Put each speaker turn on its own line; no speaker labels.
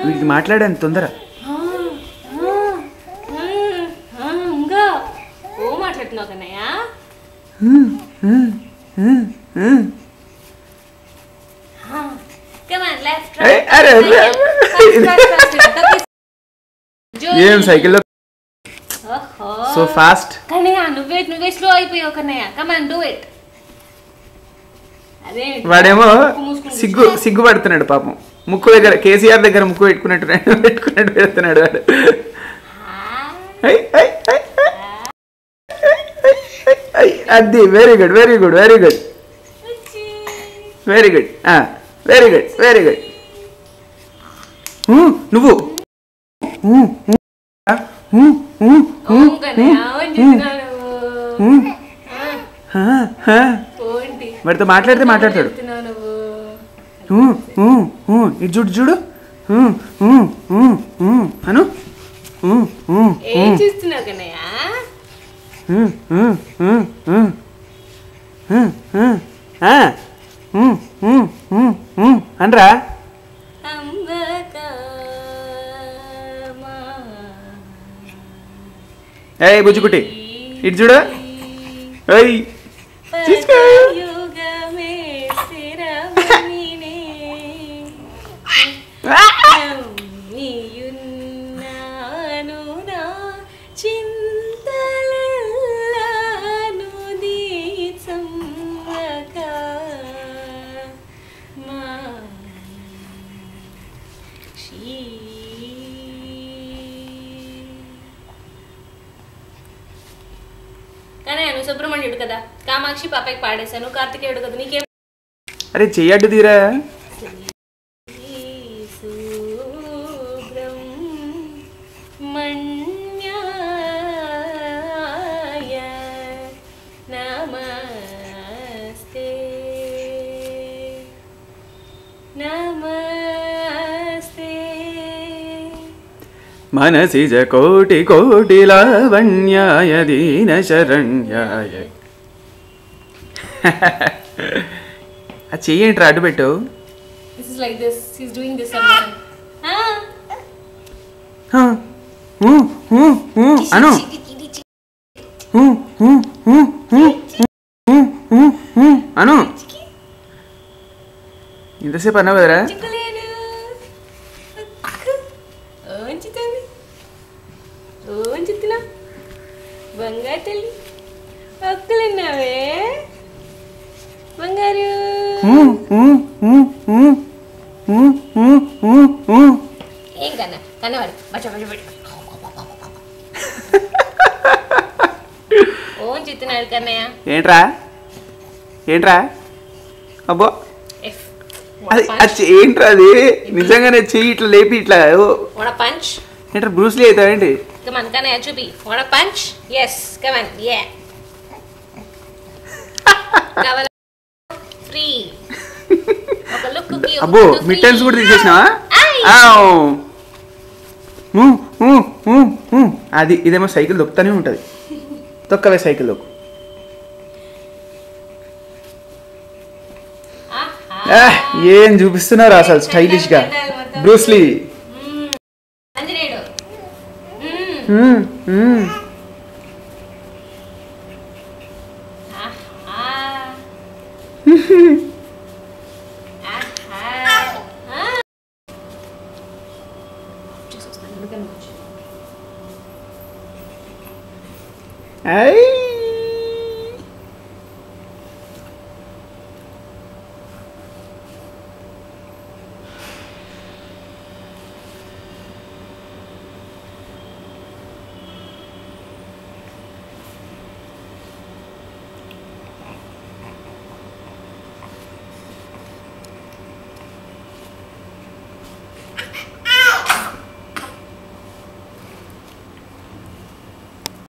వీటికి మాట్లాడాను తొందర.
ఓ మాట్లాడుతున్నావు కన్నయ్య.
ఏం సైకిల్లో సో ఫాస్ట్.
కన్నయ్య నువ్వే స్లో అయిపోయావు Kannayya. Come on do it.
వాడేమో సిగ్గుపడుతున్నాడు పాపం. ముక్కు దగ్గర కేసీఆర్ దగ్గర ముక్కు పెట్టుకున్నట్టు పెడుతున్నాడు వాడు. అది very good very good very good very good very good very good. నువ్వు వాడితో మాట్లాడతాడు. ఇది చూడు చూడు అను. అనరా ఏ బుజ్జికుట్టి ఇటు చూడు.
కానీ నువ్వు సుబ్రహ్మణ్యుడు కదా, కామాక్షి పాపకి పాడేశాను, కార్తికేయుడు కదా, నీకేం?
అరే చెయ్యడ్డు తీరా. మనసిజ కోటి కోటి లావణ్యాయ దీన శరణ్యాయ. అది చెయ్యేంట్రా అడ్డు పెట్టు. అను అను ఇంతసేపు అన్నావు కదరా.
బంగారు తల్లి అక్కలున్నావే బంగారు. ఏం కన్నా కన్నవాడు ఓన్ చిత్తున్నాడు కన్నయ్య.
ఏంట్రా ఏంట్రా అబ్బో అది ఏంట్రా అది నిజంగానే చెయ్యి ఇట్లా లేపి ఇట్లా
పంచ్
ఏంట్రా Bruce Lee అవుతావేంటి?
Come on, can I chupi? Want a punch? Yes, come on, yeah. Kavala free. Oka look cookie.
Abbo, mittens kuda తీసేసినావా? అది ఇదేమో సైకిల్ దొక్కుతానే ఉంటది. తొక్కవే సైకిల్ దొక్కు. ఏం చూపిస్తున్నారు అసలు స్టైలిష్ గా బ్రూస్లీ.